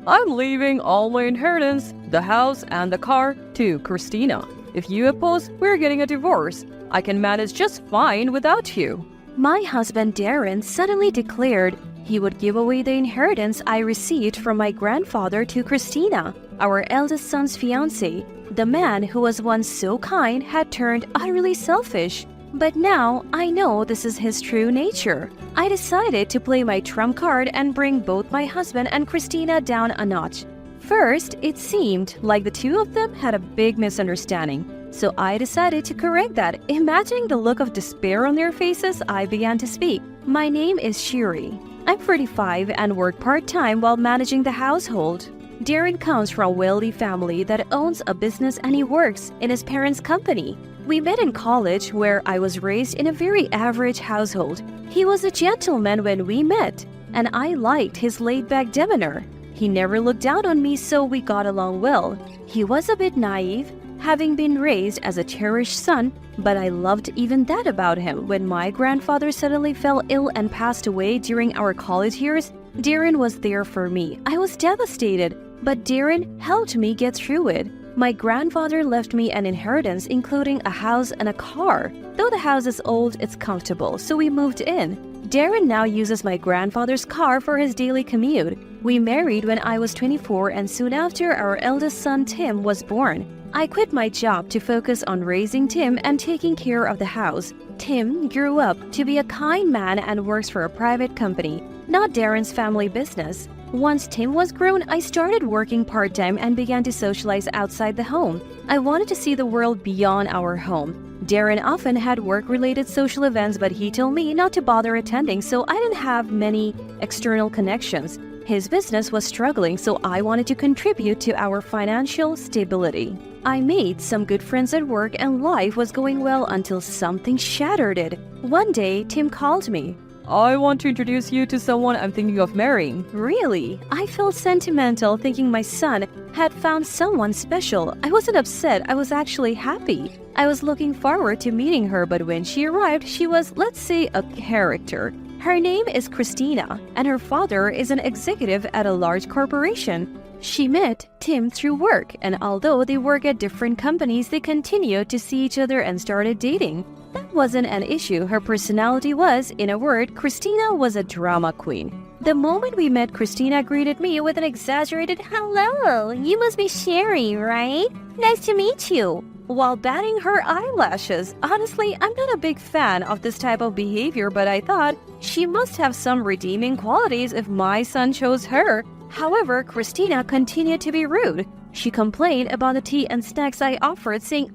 I'm leaving all my inheritance, the house and the car, to Christina. If you oppose, we're getting a divorce. I can manage just fine without you." My husband Darren suddenly declared he would give away the inheritance I received from my grandfather to Christina, our eldest son's fiancé. The man who was once so kind had turned utterly selfish. But now I know this is his true nature. I decided to play my trump card and bring both my husband and Christina down a notch. First, it seemed like the two of them had a big misunderstanding, so I decided to correct that. Imagining the look of despair on their faces, I began to speak. My name is Shiri. I'm 45 and work part-time while managing the household. Darren comes from a wealthy family that owns a business and he works in his parents' company. We met in college, where I was raised in a very average household. He was a gentleman when we met, and I liked his laid-back demeanor. He never looked down on me, so we got along well. He was a bit naive, having been raised as a cherished son, but I loved even that about him. When my grandfather suddenly fell ill and passed away during our college years, Darren was there for me. I was devastated, but Darren helped me get through it. My grandfather left me an inheritance including a house and a car. Though the house is old, it's comfortable, so we moved in. Darren now uses my grandfather's car for his daily commute. We married when I was 24, and soon after our eldest son Tim was born. I quit my job to focus on raising Tim and taking care of the house. Tim grew up to be a kind man and works for a private company, not Darren's family business. Once Tim was grown, I started working part-time and began to socialize outside the home. I wanted to see the world beyond our home. Darren often had work-related social events, but he told me not to bother attending, so I didn't have many external connections. His business was struggling, so I wanted to contribute to our financial stability. I made some good friends at work and life was going well until something shattered it. One day, Tim called me. "I want to introduce you to someone I'm thinking of marrying." Really? I felt sentimental thinking my son had found someone special. I wasn't upset, I was actually happy. I was looking forward to meeting her, but when she arrived, she was, let's say, a character. Her name is Christina, and her father is an executive at a large corporation. She met Tim through work, and although they work at different companies, they continued to see each other and started dating. That wasn't an issue. Her personality was, in a word, Christina was a drama queen. The moment we met, Christina greeted me with an exaggerated "Hello, you must be Sherry, right? Nice to meet you," while batting her eyelashes. Honestly, I'm not a big fan of this type of behavior, but I thought she must have some redeeming qualities if my son chose her. However, Christina continued to be rude. She complained about the tea and snacks I offered, saying,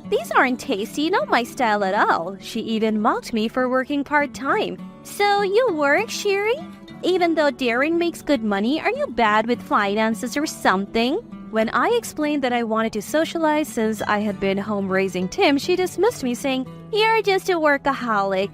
"These aren't tasty, not my style at all." She even mocked me for working part-time. "So you work, Sherry? Even though Darren makes good money, are you bad with finances or something?" When I explained that I wanted to socialize since I had been home raising Tim, she dismissed me, saying, "You're just a workaholic."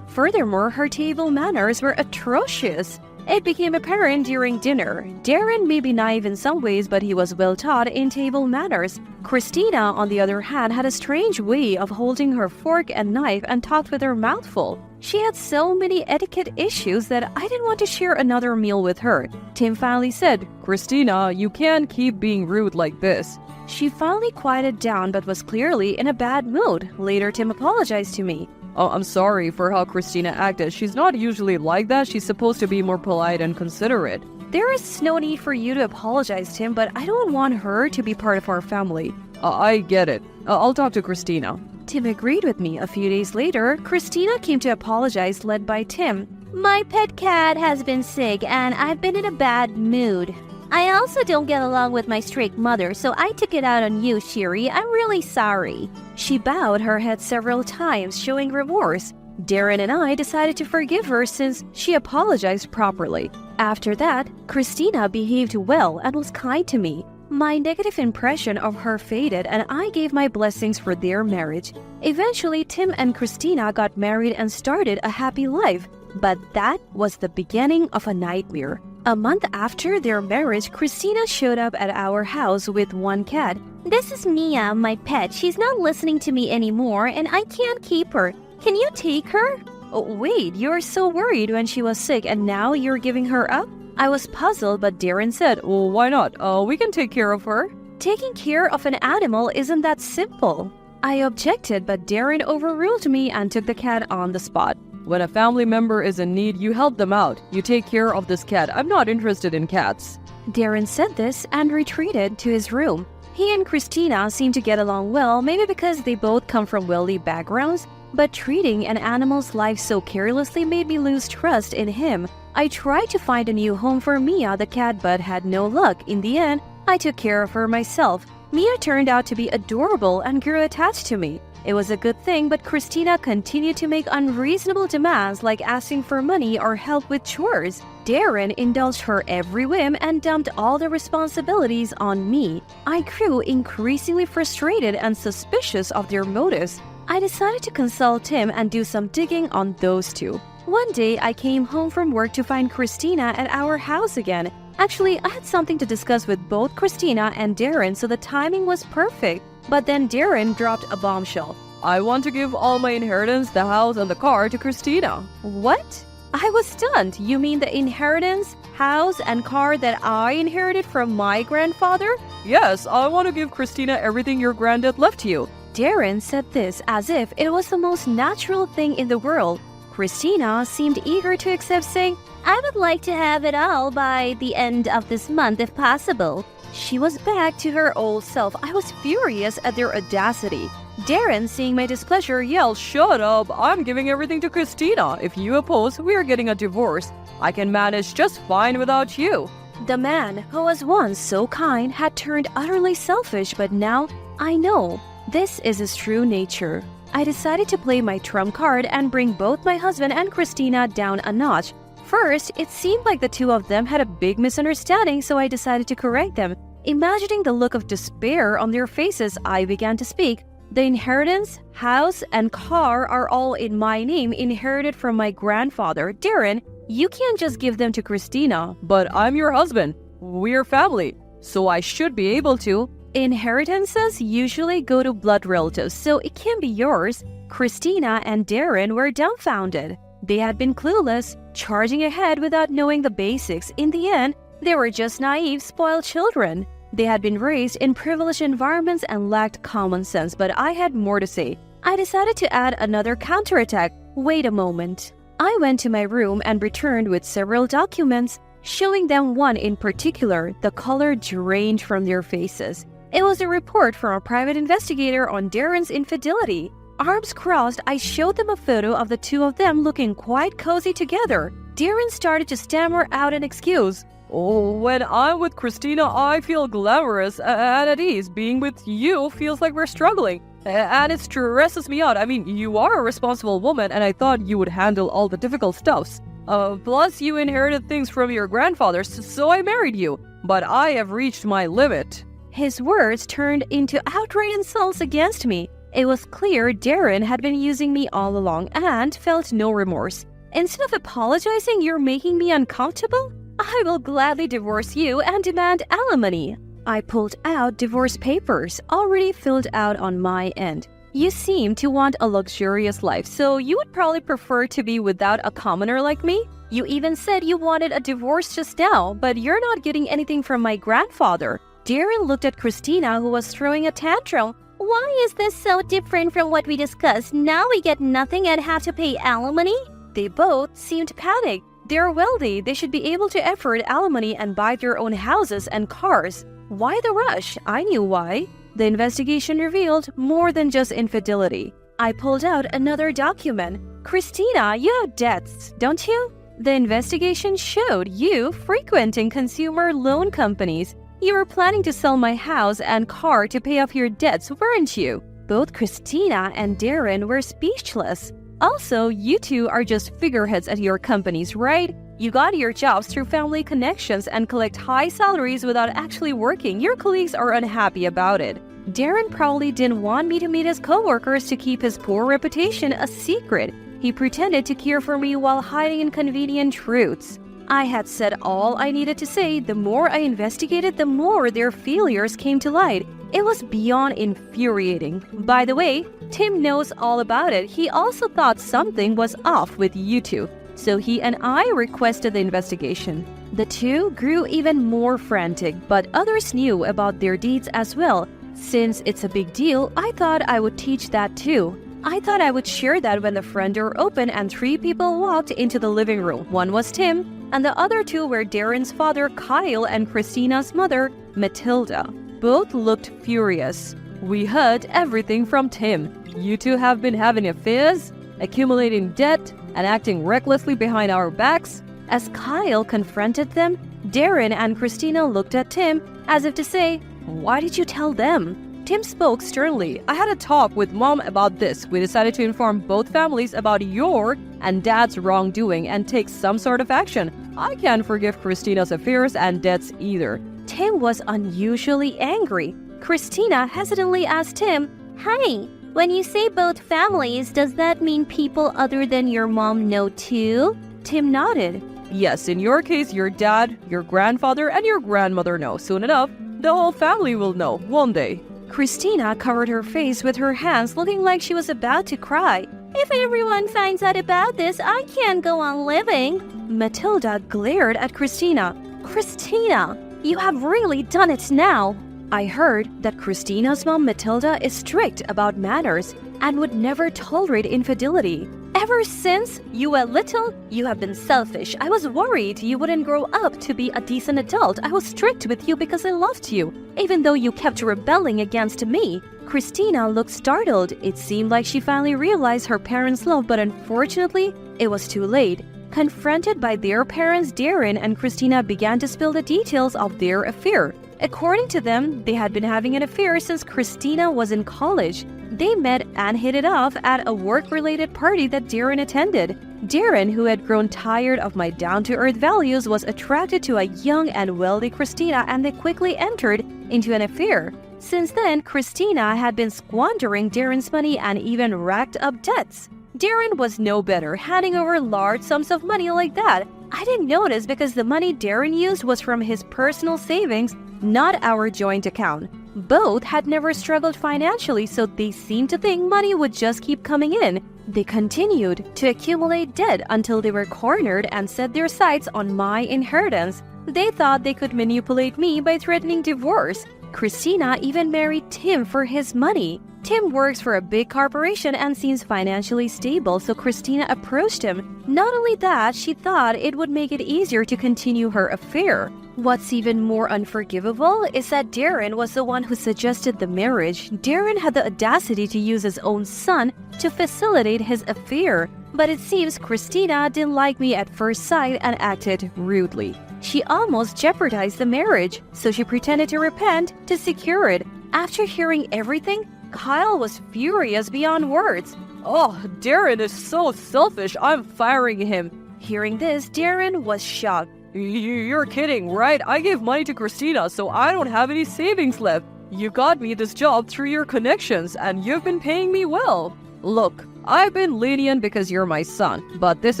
Furthermore, her table manners were atrocious. It became apparent during dinner. Darren may be naive in some ways, but he was well taught in table manners. Christina, on the other hand, had a strange way of holding her fork and knife and talked with her mouth full. She had so many etiquette issues that I didn't want to share another meal with her. Tim finally said, "Christina, you can't keep being rude like this." She finally quieted down but was clearly in a bad mood. Later, Tim apologized to me. "Oh, I'm sorry for how Christina acted. She's not usually like that. She's supposed to be more polite and considerate." There is no need for you to apologize, Tim, but I don't want her to be part of our family. I get it. I'll talk to Christina." Tim agreed with me. A few days later, Christina came to apologize, led by Tim. "My pet cat has been sick and I've been in a bad mood. I also don't get along with my strict mother, so I took it out on you, Shiri. I'm really sorry." She bowed her head several times, showing remorse. Darren and I decided to forgive her since she apologized properly. After that, Christina behaved well and was kind to me. My negative impression of her faded, and I gave my blessings for their marriage. Eventually, Tim and Christina got married and started a happy life. But that was the beginning of a nightmare. A month after their marriage, Christina showed up at our house with one cat. "This is Mia, my pet. She's not listening to me anymore, and I can't keep her. Can you take her?" "Oh, wait, you were so worried when she was sick and now you're giving her up?" I was puzzled, but Darren said, "Oh, why not? We can take care of her." "Taking care of an animal isn't that simple." I objected, but Darren overruled me and took the cat on the spot. "When a family member is in need, you help them out. You take care of this cat. I'm not interested in cats." Darren said this and retreated to his room. He and Christina seemed to get along well, maybe because they both come from wealthy backgrounds, but treating an animal's life so carelessly made me lose trust in him. I tried to find a new home for Mia the cat but had no luck. In the end, I took care of her myself. Mia turned out to be adorable and grew attached to me. It was a good thing, but Christina continued to make unreasonable demands like asking for money or help with chores. Darren indulged her every whim and dumped all the responsibilities on me. I grew increasingly frustrated and suspicious of their motives. I decided to consult him and do some digging on those two. One day, I came home from work to find Christina at our house again. Actually, I had something to discuss with both Christina and Darren, so the timing was perfect. But then Darren dropped a bombshell. "I want to give all my inheritance, the house and the car, to Christina." What? I was stunned. You mean the inheritance, house, and car that I inherited from my grandfather? "Yes, I want to give Christina everything your granddad left you." Darren said this as if it was the most natural thing in the world. Christina seemed eager to accept, saying, "I would like to have it all by the end of this month if possible." She was back to her old self. I was furious at their audacity. Darren, seeing my displeasure, yelled, "Shut up! I'm giving everything to Christina. If you oppose, we're getting a divorce. I can manage just fine without you." The man who was once so kind had turned utterly selfish, but now I know this is his true nature. I decided to play my trump card and bring both my husband and Christina down a notch. First, it seemed like the two of them had a big misunderstanding, so I decided to correct them. Imagining the look of despair on their faces, I began to speak. "The inheritance, house, and car are all in my name, inherited from my grandfather. Darren, you can't just give them to Christina." "But I'm your husband. We're family, so I should be able to." "Inheritances usually go to blood relatives, so it can't be yours." Christina and Darren were dumbfounded. They had been clueless, charging ahead without knowing the basics. In the end, they were just naive, spoiled children. They had been raised in privileged environments and lacked common sense, but I had more to say. I decided to add another counterattack. Wait a moment. I went to my room and returned with several documents, showing them one in particular. The color drained from their faces. It was a report from a private investigator on Darren's infidelity. Arms crossed, I showed them a photo of the two of them looking quite cozy together. Darren started to stammer out an excuse. "Oh, when I'm with Christina, I feel glamorous and at ease. Being with you feels like we're struggling, and it stresses me out. I mean, you are a responsible woman, and I thought you would handle all the difficult stuffs. Plus, you inherited things from your grandfather, so I married you. But I have reached my limit." His words turned into outright insults against me. It was clear Darren had been using me all along and felt no remorse. "Instead of apologizing, you're making me uncomfortable? I will gladly divorce you and demand alimony." I pulled out divorce papers, already filled out on my end. "You seem to want a luxurious life, so you would probably prefer to be without a commoner like me? You even said you wanted a divorce just now, but you're not getting anything from my grandfather." Darren looked at Christina, who was throwing a tantrum. "Why is this so different from what we discussed? Now we get nothing and have to pay alimony?" They both seemed panicked. They're wealthy. They should be able to afford alimony and buy their own houses and cars. Why the rush? I knew why. The investigation revealed more than just infidelity. I pulled out another document. "Christina, you have debts, don't you? The investigation showed you frequenting consumer loan companies. You were planning to sell my house and car to pay off your debts, weren't you?" Both Christina and Darren were speechless. "Also, you two are just figureheads at your companies, right? You got your jobs through family connections and collect high salaries without actually working. Your colleagues are unhappy about it." Darren probably didn't want me to meet his coworkers to keep his poor reputation a secret. He pretended to care for me while hiding inconvenient truths. I had said all I needed to say. The more I investigated, the more their failures came to light. It was beyond infuriating. By the way, Tim knows all about it. He also thought something was off with you two. so he and I requested the investigation. The two grew even more frantic, but others knew about their deeds as well. Since it's a big deal, I thought I would teach that too. I thought I would share that when the front door opened and 3 people walked into the living room. One was Tim, and the other 2 were Darren's father, Kyle, and Christina's mother, Matilda. Both looked furious. We heard everything from Tim. You two have been having affairs, accumulating debt, and acting recklessly behind our backs. As Kyle confronted them, Darren and Christina looked at Tim as if to say, "Why did you tell them?" Tim spoke sternly. I had a talk with Mom about this. We decided to inform both families about your and Dad's wrongdoing and take some sort of action. I can't forgive Christina's affairs and debts either. Tim was unusually angry. Christina hesitantly asked Tim, "Honey, when you say both families, does that mean people other than your mom know too?" Tim nodded. Yes, in your case, your dad, your grandfather, and your grandmother know. Soon enough, the whole family will know one day. Christina covered her face with her hands, looking like she was about to cry. "If everyone finds out about this, I can't go on living." Matilda glared at Christina. "Christina, you have really done it now." I heard that Christina's mom, Matilda, is strict about manners and would never tolerate infidelity. "Ever since you were little, you have been selfish. I was worried you wouldn't grow up to be a decent adult. I was strict with you because I loved you, even though you kept rebelling against me." Christina looked startled. It seemed like she finally realized her parents' love, but unfortunately, it was too late. Confronted by their parents, Darren and Christina began to spill the details of their affair. According to them, they had been having an affair since Christina was in college. They met and hit it off at a work-related party that Darren attended. Darren, who had grown tired of my down-to-earth values, was attracted to a young and wealthy Christina, and they quickly entered into an affair. Since then, Christina had been squandering Darren's money and even racked up debts. Darren was no better, handing over large sums of money like that. I didn't notice because the money Darren used was from his personal savings, not our joint account. Both had never struggled financially, so they seemed to think money would just keep coming in. They continued to accumulate debt until they were cornered and set their sights on my inheritance. They thought they could manipulate me by threatening divorce. Christina even married Tim for his money. Tim works for a big corporation and seems financially stable, so Christina approached him. Not only that, she thought it would make it easier to continue her affair. What's even more unforgivable is that Darren was the one who suggested the marriage. Darren had the audacity to use his own son to facilitate his affair. But it seems Christina didn't like me at first sight and acted rudely. She almost jeopardized the marriage, so she pretended to repent to secure it. After hearing everything, Kyle was furious beyond words. "Oh, Darren is so selfish. I'm firing him." Hearing this, Darren was shocked. You're kidding, right? I gave money to Christina, so I don't have any savings left. You got me this job through your connections, and you've been paying me well. Look, I've been lenient because you're my son, but this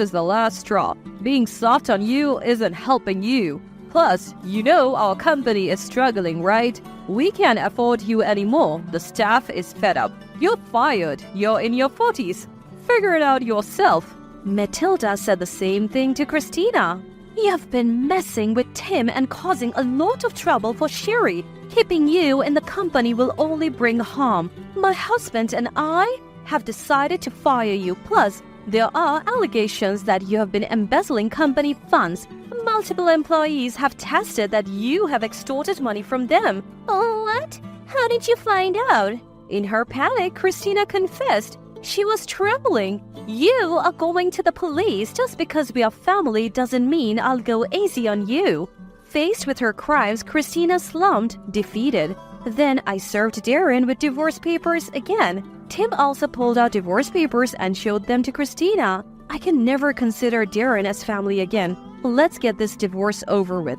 is the last straw. Being soft on you isn't helping you. Plus, you know our company is struggling, right? We can't afford you anymore. The staff is fed up. You're fired. You're in your 40s. Figure it out yourself. Matilda said the same thing to Christina. "You've been messing with Tim and causing a lot of trouble for Sherry. Keeping you in the company will only bring harm. My husband and I have decided to fire you. Plus, there are allegations that you have been embezzling company funds. Multiple employees have tested that you have extorted money from them." "Oh, what? How did you find out?" In her panic, Christina confessed. She was trembling. "You are going to the police. Just because we are family doesn't mean I'll go easy on you." Faced with her crimes, Christina slumped, defeated. Then I served Darren with divorce papers again. Tim also pulled out divorce papers and showed them to Christina. I can never consider Darren as family again. Let's get this divorce over with.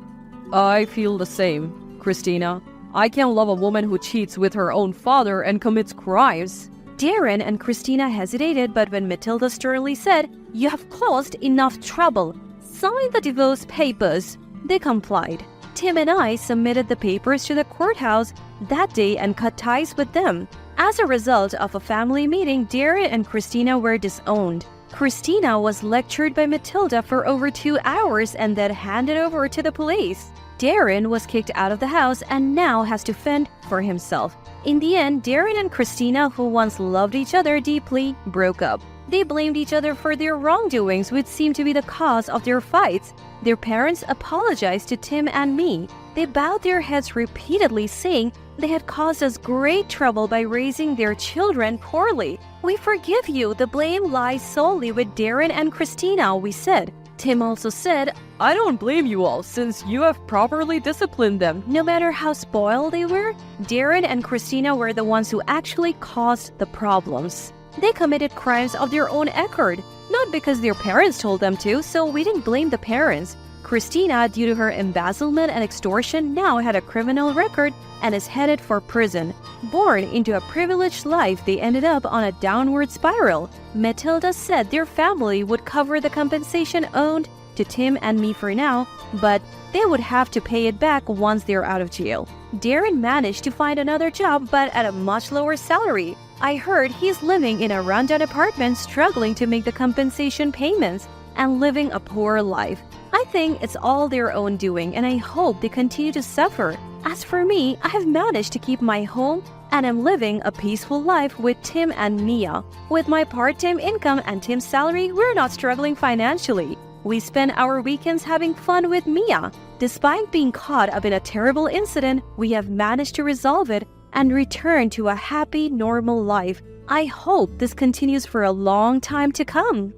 I feel the same, Christina. I can't love a woman who cheats with her own father and commits crimes. Darren and Christina hesitated, but when Matilda sternly said, "You have caused enough trouble. Sign the divorce papers," they complied. Tim and I submitted the papers to the courthouse that day and cut ties with them. As a result of a family meeting, Darren and Christina were disowned. Christina was lectured by Matilda for over 2 hours and then handed over to the police. Darren was kicked out of the house and now has to fend for himself. In the end, Darren and Christina, who once loved each other deeply, broke up. They blamed each other for their wrongdoings, which seemed to be the cause of their fights. Their parents apologized to Tim and me. They bowed their heads repeatedly, saying they had caused us great trouble by raising their children poorly. "We forgive you. The blame lies solely with Darren and Christina," we said. Tim also said, I don't blame you all since you have properly disciplined them. no matter how spoiled they were, Darren and Christina were the ones who actually caused the problems. They committed crimes of their own accord, not because their parents told them to, so we didn't blame the parents. Christina, due to her embezzlement and extortion, now had a criminal record and is headed for prison. Born into a privileged life, they ended up on a downward spiral. Matilda said their family would cover the compensation owed to Tim and me for now, but they would have to pay it back once they're out of jail. Darren managed to find another job, but at a much lower salary. I heard he's living in a rundown apartment, struggling to make the compensation payments and living a poor life. I think it's all their own doing, and I hope they continue to suffer. As for me, I have managed to keep my home and am living a peaceful life with Tim and Mia. With my part-time income and Tim's salary, we're not struggling financially. We spend our weekends having fun with Mia. Despite being caught up in a terrible incident, we have managed to resolve it and return to a happy, normal life. I hope this continues for a long time to come.